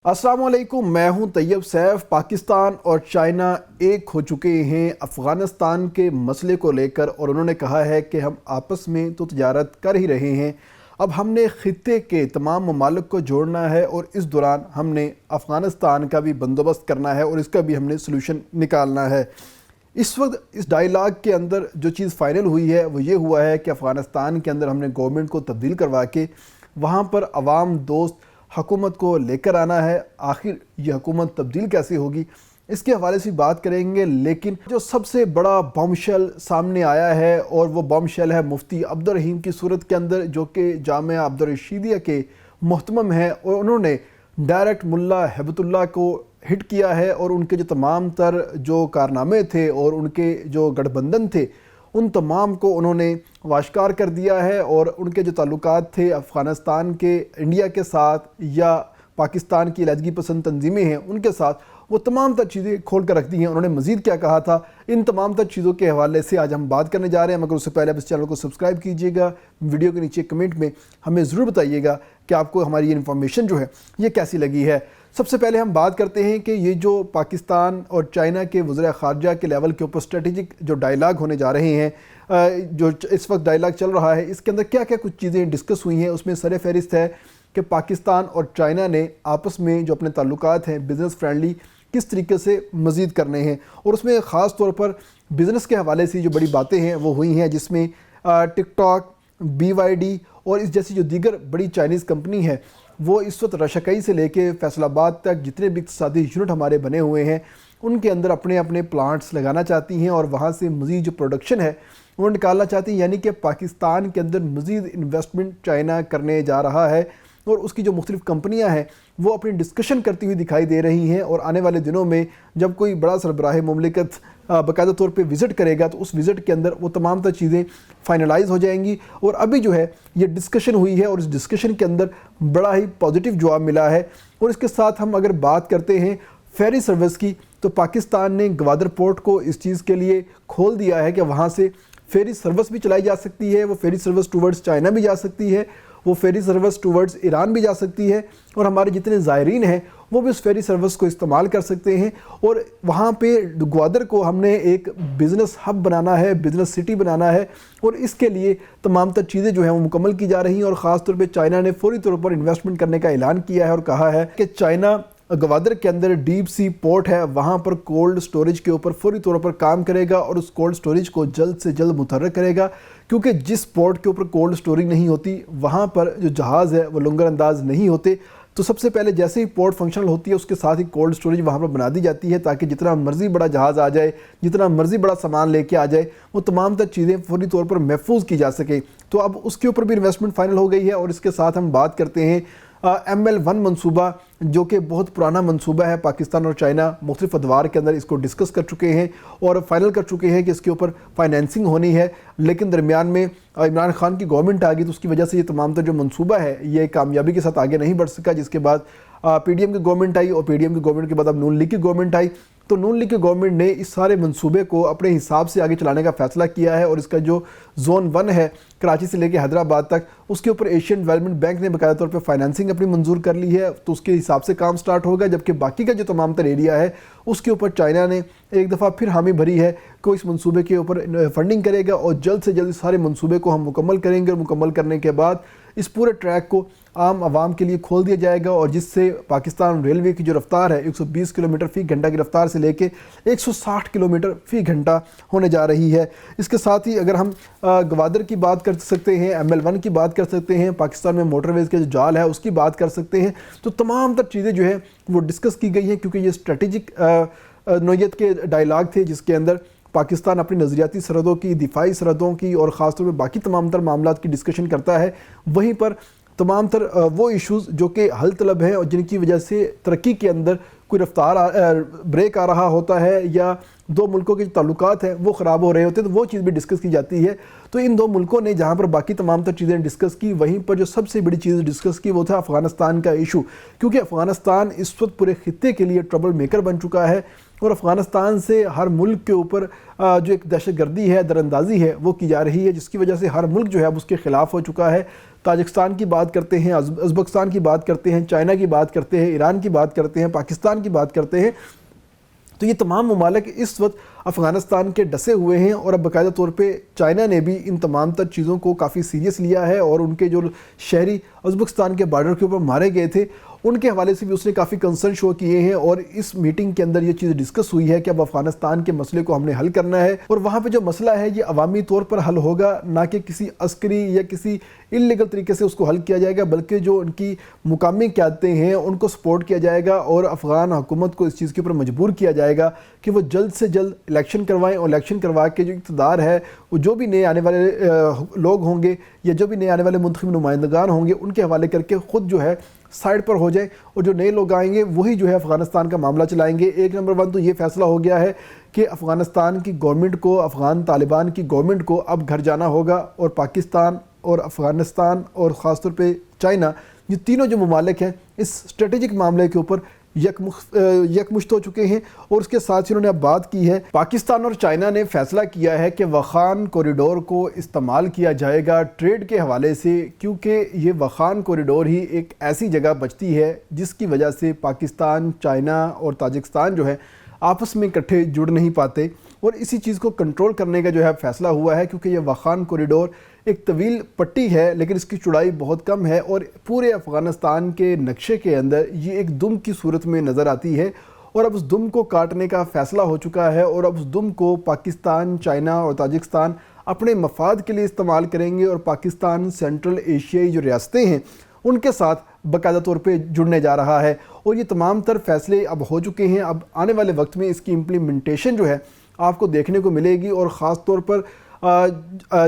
السلام علیکم، میں ہوں طیب سیف۔ پاکستان اور چائنا ایک ہو چکے ہیں افغانستان کے مسئلے کو لے کر، اور انہوں نے کہا ہے کہ ہم آپس میں تو تجارت کر ہی رہے ہیں، اب ہم نے خطے کے تمام ممالک کو جوڑنا ہے اور اس دوران ہم نے افغانستان کا بھی بندوبست کرنا ہے اور اس کا بھی ہم نے سلوشن نکالنا ہے۔ اس وقت اس ڈائیلاگ کے اندر جو چیز فائنل ہوئی ہے وہ یہ ہوا ہے کہ افغانستان کے اندر ہم نے گورنمنٹ کو تبدیل کروا کے وہاں پر عوام دوست حکومت کو لے کر آنا ہے۔ آخر یہ حکومت تبدیل کیسے ہوگی اس کے حوالے سے بات کریں گے، لیکن جو سب سے بڑا بم شیل سامنے آیا ہے اور وہ بم شیل ہے مفتی عبدالرحیم کی صورت کے اندر، جو کہ جامعہ عبدالرشیدیہ کے محتمم ہیں، اور انہوں نے ڈائریکٹ ملا ہیبت اللہ کو ہٹ کیا ہے اور ان کے جو تمام تر جو کارنامے تھے اور ان کے جو گٹھ بندھن تھے ان تمام کو انہوں نے واشکار کر دیا ہے، اور ان کے جو تعلقات تھے افغانستان کے انڈیا کے ساتھ یا پاکستان کی علیحدگی پسند تنظیمیں ہیں ان کے ساتھ، وہ تمام تر چیزیں کھول کر رکھ دی ہیں۔ انہوں نے مزید کیا کہا تھا، ان تمام تر چیزوں کے حوالے سے آج ہم بات کرنے جا رہے ہیں، مگر اس سے پہلے آپ اس چینل کو سبسکرائب کیجئے گا، ویڈیو کے نیچے کمنٹ میں ہمیں ضرور بتائیے گا کہ آپ کو ہماری یہ انفارمیشن جو ہے یہ کیسی لگی ہے۔ سب سے پہلے ہم بات کرتے ہیں کہ یہ جو پاکستان اور چائنا کے وزراء خارجہ کے لیول کے اوپر اسٹریٹجک جو ڈائیلاگ ہونے جا رہے ہیں، جو اس وقت ڈائیلاگ چل رہا ہے، اس کے اندر کیا کیا کچھ چیزیں ڈسکس ہوئی ہیں، اس میں سر فہرست ہے کہ پاکستان اور چائنا نے آپس میں جو اپنے تعلقات ہیں بزنس فرینڈلی کس طریقے سے مزید کرنے ہیں، اور اس میں خاص طور پر بزنس کے حوالے سے جو بڑی باتیں ہیں وہ ہوئی ہیں، جس میں ٹک ٹاک، BYD اور اس جیسی جو دیگر بڑی چائنیز کمپنی ہے وہ اس وقت رشکئی سے لے کے فیصل آباد تک جتنے بھی اقتصادی یونٹ ہمارے بنے ہوئے ہیں ان کے اندر اپنے اپنے پلانٹس لگانا چاہتی ہیں اور وہاں سے مزید جو پروڈکشن ہے وہ نکالنا چاہتی ہیں، یعنی کہ پاکستان کے اندر مزید انویسٹمنٹ چائنا کرنے جا رہا ہے، اور اس کی جو مختلف کمپنیاں ہیں وہ اپنی ڈسکشن کرتی ہوئی دکھائی دے رہی ہیں، اور آنے والے دنوں میں جب کوئی بڑا سربراہ مملکت باقاعدہ طور پہ وزٹ کرے گا تو اس وزٹ کے اندر وہ تمام تر چیزیں فائنلائز ہو جائیں گی، اور ابھی جو ہے یہ ڈسکشن ہوئی ہے اور اس ڈسکشن کے اندر بڑا ہی پازیٹیو جواب ملا ہے۔ اور اس کے ساتھ ہم اگر بات کرتے ہیں فیری سروس کی، تو پاکستان نے گوادر پورٹ کو اس چیز کے لیے کھول دیا ہے کہ وہاں سے فیری سروس بھی چلائی جا سکتی ہے، وہ فیری سروس ٹورڈز چائنا بھی جا سکتی ہے، وہ فیری سروس ٹورڈز ایران بھی جا سکتی ہے، اور ہمارے جتنے زائرین ہیں وہ بھی اس فیری سروس کو استعمال کر سکتے ہیں، اور وہاں پہ گوادر کو ہم نے ایک بزنس ہب بنانا ہے، بزنس سٹی بنانا ہے، اور اس کے لیے تمام تر چیزیں جو ہیں وہ مکمل کی جا رہی ہیں، اور خاص طور پہ چائنا نے فوری طور پر انویسٹمنٹ کرنے کا اعلان کیا ہے اور کہا ہے کہ چائنا گوادر کے اندر ڈیپ سی پورٹ ہے، وہاں پر کولڈ سٹوریج کے اوپر فوری طور پر کام کرے گا اور اس کولڈ سٹوریج کو جلد سے جلد متحرک کرے گا، کیونکہ جس پورٹ کے اوپر کولڈ سٹوریج نہیں ہوتی وہاں پر جو جہاز ہے وہ لنگر انداز نہیں ہوتے، تو سب سے پہلے جیسے ہی پورٹ فنکشنل ہوتی ہے اس کے ساتھ ہی کولڈ سٹوریج وہاں پر بنا دی جاتی ہے، تاکہ جتنا مرضی بڑا جہاز آ جائے، جتنا مرضی بڑا سامان لے کے آ جائے، وہ تمام تر چیزیں فوری طور پر محفوظ کی جا سکے۔ تو اب اس کے اوپر بھی انویسٹمنٹ فائنل ہو گئی ہے، اور اس کے ساتھ ہم بات کرتے ہیں ML1 منصوبہ، جو کہ بہت پرانا منصوبہ ہے، پاکستان اور چائنا مختلف ادوار کے اندر اس کو ڈسکس کر چکے ہیں اور فائنل کر چکے ہیں کہ اس کے اوپر فائنینسنگ ہونی ہے، لیکن درمیان میں عمران خان کی گورنمنٹ آ گئی تو اس کی وجہ سے یہ تمام تر جو منصوبہ ہے یہ کامیابی کے ساتھ آگے نہیں بڑھ سکا، جس کے بعد PDM کی گورنمنٹ آئی، اور PDM کی گورنمنٹ کے بعد اب نون لیگ کی گورنمنٹ آئی، تو نون لیگ کی گورنمنٹ نے اس سارے منصوبے کو اپنے حساب سے آگے چلانے کا فیصلہ کیا ہے، اور اس کا جو زون 1 ہے کراچی سے لے کے حیدرآباد تک، اس کے اوپر ایشین ڈیولپمنٹ بینک نے باقاعدہ طور پہ فائنینسنگ اپنی منظور کر لی ہے، تو اس کے حساب سے کام سٹارٹ ہوگا، جبکہ باقی کا جو تمام تر ایریا ہے اس کے اوپر چائنا نے ایک دفعہ پھر حامی بھری ہے کہ اس منصوبے کے اوپر فنڈنگ کرے گا، اور جلد سے جلد سارے منصوبے کو ہم مکمل کریں گے، اور مکمل کرنے کے بعد اس پورے ٹریک کو عام عوام کے لیے کھول دیا جائے گا، اور جس سے پاکستان ریلوے کی جو رفتار ہے 120 کلومیٹر فی گھنٹہ کی رفتار سے لے کے 160 کلومیٹر فی گھنٹہ ہونے جا رہی ہے۔ اس کے ساتھ ہی اگر ہم گوادر کی بات کر سکتے ہیں، ML1 کی بات کر سکتے ہیں، پاکستان میں موٹر ویز کے جو جال ہے اس کی بات کر سکتے ہیں، تو تمام تر چیزیں جو ہیں وہ ڈسکس کی گئی ہیں، کیونکہ یہ اسٹریٹجک نوعیت کے ڈائیلاگ تھے جس کے اندر پاکستان اپنی نظریاتی سرحدوں کی، دفاعی سرحدوں کی اور خاص طور پہ باقی تمام تر معاملات کی ڈسکشن کرتا ہے، وہیں پر تمام تر وہ ایشوز جو کہ حل طلب ہیں اور جن کی وجہ سے ترقی کے اندر کوئی رفتار بریک آ رہا ہوتا ہے یا دو ملکوں کے جو تعلقات ہیں وہ خراب ہو رہے ہوتے ہیں، تو وہ چیز بھی ڈسکس کی جاتی ہے۔ تو ان دو ملکوں نے جہاں پر باقی تمام تر چیزیں ڈسکس کی، وہیں پر جو سب سے بڑی چیز ڈسکس کی وہ تھا افغانستان کا ایشو، کیونکہ افغانستان اس وقت پورے خطے کے لیے ٹربل میکر بن چکا ہے، اور افغانستان سے ہر ملک کے اوپر جو ایک دہشت گردی ہے، دراندازی ہے، وہ کی جا رہی ہے، جس کی وجہ سے ہر ملک جو ہے اب اس کے خلاف ہو چکا ہے۔ تاجکستان کی بات کرتے ہیں، ازبکستان کی بات کرتے ہیں، چائنا کی بات کرتے ہیں، ایران کی بات کرتے ہیں، پاکستان کی بات کرتے ہیں، تو یہ تمام ممالک اس وقت افغانستان کے ڈسے ہوئے ہیں، اور اب باقاعدہ طور پہ چائنا نے بھی ان تمام تر چیزوں کو کافی سیریس لیا ہے، اور ان کے جو شہری ازبکستان کے بارڈر کے اوپر مارے گئے تھے ان کے حوالے سے بھی اس نے کافی کنسرن شو کیے ہیں، اور اس میٹنگ کے اندر یہ چیز ڈسکس ہوئی ہے کہ اب افغانستان کے مسئلے کو ہم نے حل کرنا ہے، اور وہاں پہ جو مسئلہ ہے یہ عوامی طور پر حل ہوگا، نہ کہ کسی عسکری یا کسی انلیگل طریقے سے اس کو حل کیا جائے گا، بلکہ جو ان کی مقامی قیادتیں ہیں ان کو سپورٹ کیا جائے گا، اور افغان حکومت کو اس چیز کے اوپر مجبور کیا جائے گا کہ وہ جلد سے جلد الیکشن کروائیں، اور الیکشن کروا کے جو اقتدار ہے وہ جو بھی نئے آنے والے لوگ ہوں گے یا جو بھی نئے آنے والے منتخب نمائندگان ہوں گے ان کے حوالے کر کے خود جو ہے سائڈ پر ہو جائیں، اور جو نئے لوگ آئیں گے وہی جو ہے افغانستان کا معاملہ چلائیں گے۔ ایک نمبر 1 تو یہ فیصلہ ہو گیا ہے کہ افغانستان کی گورنمنٹ کو، افغان طالبان کی گورنمنٹ کو اب گھر جانا ہوگا، اور پاکستان اور افغانستان اور خاص طور پہ چائنا، یہ تینوں جو ممالک ہیں اس اسٹریٹجک معاملے کے اوپر یکمشت ہو چکے ہیں، اور اس کے ساتھ انہوں نے اب بات کی ہے، پاکستان اور چائنا نے فیصلہ کیا ہے کہ واخان کوریڈور کو استعمال کیا جائے گا ٹریڈ کے حوالے سے، کیونکہ یہ واخان کوریڈور ہی ایک ایسی جگہ بچتی ہے جس کی وجہ سے پاکستان، چائنا اور تاجکستان جو ہے آپس میں اکٹھے جڑ نہیں پاتے، اور اسی چیز کو کنٹرول کرنے کا جو ہے فیصلہ ہوا ہے، کیونکہ یہ واخان کوریڈور ایک طویل پٹی ہے لیکن اس کی چوڑائی بہت کم ہے، اور پورے افغانستان کے نقشے کے اندر یہ ایک دم کی صورت میں نظر آتی ہے، اور اب اس دم کو کاٹنے کا فیصلہ ہو چکا ہے، اور اب اس دم کو پاکستان، چائنا اور تاجکستان اپنے مفاد کے لیے استعمال کریں گے، اور پاکستان سینٹرل ایشیائی جو ریاستیں ہیں ان کے ساتھ باقاعدہ طور پہ جڑنے جا رہا ہے، اور یہ تمام تر فیصلے اب ہو چکے ہیں۔ اب آنے والے وقت میں اس کی امپلیمنٹیشن جو ہے آپ کو دیکھنے کو ملے گی، اور خاص طور پر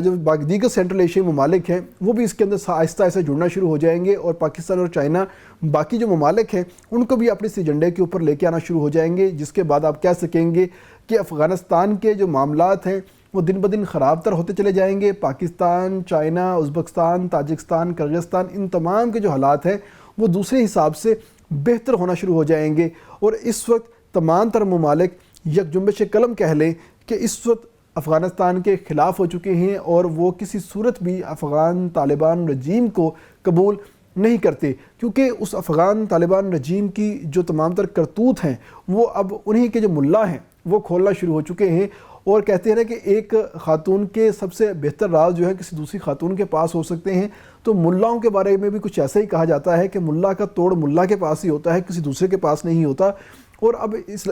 جو دیگر سینٹرل ایشیائی ممالک ہیں وہ بھی اس کے اندر آہستہ آہستہ جڑنا شروع ہو جائیں گے، اور پاکستان اور چائنا باقی جو ممالک ہیں ان کو بھی اپنے اس ایجنڈے کے اوپر لے کے آنا شروع ہو جائیں گے، جس کے بعد آپ کہہ سکیں گے کہ افغانستان کے جو معاملات ہیں وہ دن بدن خراب تر ہوتے چلے جائیں گے۔ Pakistan, China, Uzbekistan, Tajikistan, Kyrgyzstan, ان تمام کے جو حالات ہیں وہ دوسرے حساب سے بہتر ہونا شروع ہو جائیں گے، اور اس وقت تمام تر ممالک یک جنبش قلم کہہ لیں کہ اس وقت افغانستان کے خلاف ہو چکے ہیں، اور وہ کسی صورت بھی افغان طالبان رجیم کو قبول نہیں کرتے، کیونکہ اس افغان طالبان رجیم کی جو تمام تر کرتوت ہیں وہ اب انہی کے جو ملا ہیں وہ کھولنا شروع ہو چکے ہیں، اور کہتے ہیں کہ ایک خاتون کے سب سے بہتر راز جو ہے کسی دوسری خاتون کے پاس ہو سکتے ہیں، تو ملاؤں کے بارے میں بھی کچھ ایسا ہی کہا جاتا ہے کہ ملا کا توڑ ملا کے پاس ہی ہوتا ہے، کسی دوسرے کے پاس نہیں ہوتا۔ اور اب اس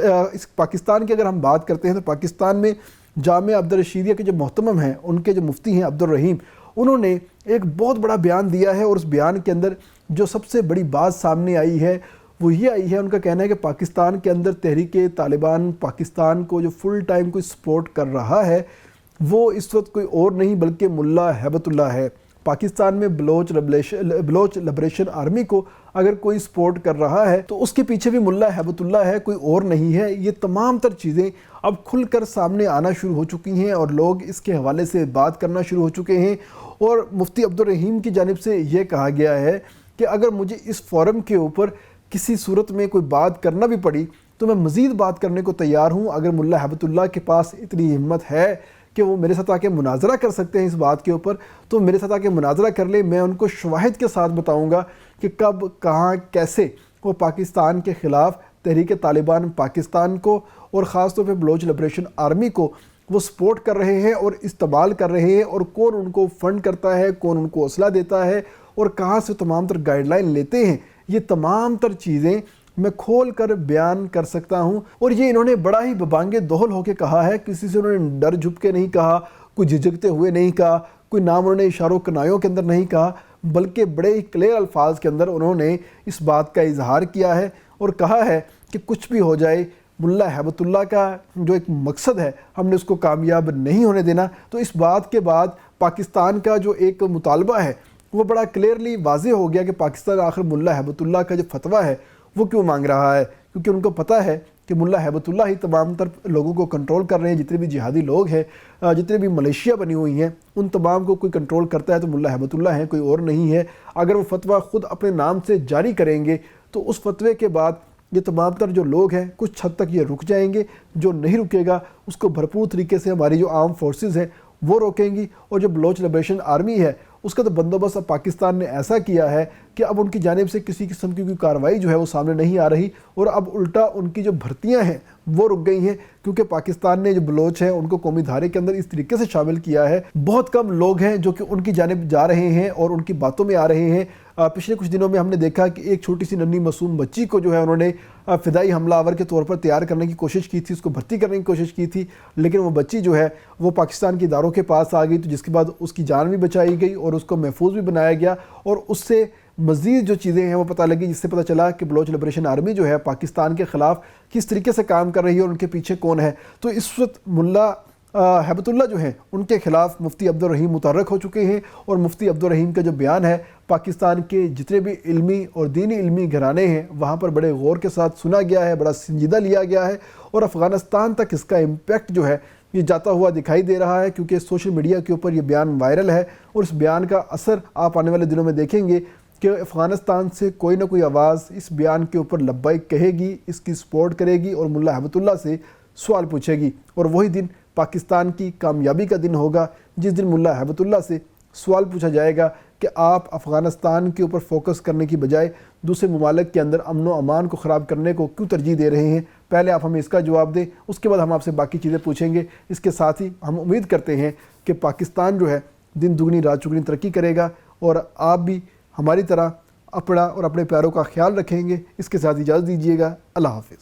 پاکستان کی اگر ہم بات کرتے ہیں تو پاکستان میں جامعہ عبدالرشیدیہ کے جو محتمم ہیں، ان کے جو مفتی ہیں عبدالرحیم، انہوں نے ایک بہت بڑا بیان دیا ہے، اور اس بیان کے اندر جو سب سے بڑی بات سامنے آئی ہے وہ یہ آئی ہے، ان کا کہنا ہے کہ پاکستان کے اندر تحریک طالبان پاکستان کو جو فل ٹائم کوئی سپورٹ کر رہا ہے وہ اس وقت کوئی اور نہیں بلکہ ملا ہیبت اللہ ہے۔ پاکستان میں بلوچ لبریشن آرمی کو اگر کوئی سپورٹ کر رہا ہے تو اس کے پیچھے بھی ملا ہیبت اللہ ہے، کوئی اور نہیں ہے۔ یہ تمام تر چیزیں اب کھل کر سامنے آنا شروع ہو چکی ہیں، اور لوگ اس کے حوالے سے بات کرنا شروع ہو چکے ہیں، اور مفتی عبدالرحیم کی جانب سے یہ کہا گیا ہے کہ اگر مجھے اس فورم کے اوپر کسی صورت میں کوئی بات کرنا بھی پڑی تو میں مزید بات کرنے کو تیار ہوں، اگر ملا ہیبت اللہ کے پاس اتنی ہمت ہے کہ وہ میرے ساتھ آ کے مناظرہ کر سکتے ہیں اس بات کے اوپر تو میرے ساتھ آ کے مناظرہ کر لیں، میں ان کو شواہد کے ساتھ بتاؤں گا کہ کب، کہاں، کیسے وہ پاکستان کے خلاف تحریک طالبان پاکستان کو اور خاص طور پہ بلوچ لبریشن آرمی کو وہ سپورٹ کر رہے ہیں اور استعمال کر رہے ہیں، اور کون ان کو فنڈ کرتا ہے، کون ان کو اسلحہ دیتا ہے، اور کہاں سے تمام تر گائیڈ لائن لیتے ہیں۔ یہ تمام تر چیزیں میں کھول کر بیان کر سکتا ہوں، اور یہ انہوں نے بڑا ہی ببانگِ دہل ہو کے کہا ہے، کسی سے انہوں نے ڈر جھپ کے نہیں کہا، کوئی جھجکتے ہوئے نہیں کہا، کوئی نام انہوں نے اشاروں کنایوں کے اندر نہیں کہا، بلکہ بڑے ہی کلیئر الفاظ کے اندر انہوں نے اس بات کا اظہار کیا ہے اور کہا ہے کہ کچھ بھی ہو جائے ملا ہیبت اللہ کا جو ایک مقصد ہے ہم نے اس کو کامیاب نہیں ہونے دینا۔ تو اس بات کے بعد پاکستان کا جو ایک مطالبہ ہے وہ بڑا کلیئرلی واضح ہو گیا کہ پاکستان آخر ملا ہیبت اللہ کا جو فتویٰ ہے وہ کیوں مانگ رہا ہے، کیونکہ ان کو پتہ ہے کہ ملا ہیبت اللہ ہی تمام تر لوگوں کو کنٹرول کر رہے ہیں، جتنے بھی جہادی لوگ ہیں، جتنے بھی ملیشیا بنی ہوئی ہیں، ان تمام کو کوئی کنٹرول کرتا ہے تو ملا ہیبت اللہ ہیں، کوئی اور نہیں ہے۔ اگر وہ فتویٰ خود اپنے نام سے جاری کریں گے تو اس فتوے کے بعد یہ تمام تر جو لوگ ہیں کچھ حد تک یہ رک جائیں گے، جو نہیں رکے گا اس کو بھرپور طریقے سے ہماری جو آرم فورسز ہیں وہ روکیں گی، اور جو بلوچ لبریشن آرمی ہے اس کا تو بندوبست اب پاکستان نے ایسا کیا ہے کہ اب ان کی جانب سے کسی قسم کی کوئی کارروائی جو ہے وہ سامنے نہیں آ رہی، اور اب الٹا ان کی جو بھرتیاں ہیں وہ رک گئی ہیں، کیونکہ پاکستان نے جو بلوچ ہیں ان کو قومی دھارے کے اندر اس طریقے سے شامل کیا ہے۔ بہت کم لوگ ہیں جو کہ ان کی جانب جا رہے ہیں اور ان کی باتوں میں آ رہے ہیں۔ پچھلے کچھ دنوں میں ہم نے دیکھا کہ ایک چھوٹی سی ننھی معصوم بچی کو جو ہے انہوں نے فدائی حملہ آور کے طور پر تیار کرنے کی کوشش کی تھی، اس کو بھرتی کرنے کی کوشش کی تھی، لیکن وہ بچی جو ہے وہ پاکستان کے اداروں کے پاس آ گئی، تو جس کے بعد اس کی جان بھی بچائی گئی اور اس کو محفوظ بھی بنایا گیا، اور اس سے مزید جو چیزیں ہیں وہ پتہ لگی، جس سے پتہ چلا کہ بلوچ لبریشن آرمی جو ہے پاکستان کے خلاف کس طریقے سے کام کر رہی ہے اور ان کے پیچھے کون ہے۔ تو اس وقت ملا ہیبت اللہ جو ہیں ان کے خلاف مفتی عبدالرحیم متحرک ہو چکے ہیں، اور مفتی عبدالرحیم کا جو بیان ہے پاکستان کے جتنے بھی علمی اور دینی علمی گھرانے ہیں وہاں پر بڑے غور کے ساتھ سنا گیا ہے، بڑا سنجیدہ لیا گیا ہے، اور افغانستان تک اس کا امپیکٹ جو ہے یہ جاتا ہوا دکھائی دے رہا ہے، کیونکہ سوشل میڈیا کے اوپر یہ بیان وائرل ہے، اور اس بیان کا اثر آپ آنے والے دنوں میں دیکھیں گے کہ افغانستان سے کوئی نہ کوئی آواز اس بیان کے اوپر لبیک کہے گی، اس کی سپورٹ کرے گی اور ملا ہیبت اللہ سے سوال پوچھے گی، اور وہی دن پاکستان کی کامیابی کا دن ہوگا جس دن ملا ہیبت اللہ سے سوال پوچھا جائے گا کہ آپ افغانستان کے اوپر فوکس کرنے کی بجائے دوسرے ممالک کے اندر امن و امان کو خراب کرنے کو کیوں ترجیح دے رہے ہیں۔ پہلے آپ ہمیں اس کا جواب دیں، اس کے بعد ہم آپ سے باقی چیزیں پوچھیں گے۔ اس کے ساتھ ہی ہم امید کرتے ہیں کہ پاکستان جو ہے دن دگنی رات چگنی ترقی کرے گا، اور آپ بھی ہماری طرح اپنا اور اپنے پیاروں کا خیال رکھیں گے۔ اس کے ساتھ اجازت دیجیے گا، اللہ حافظ۔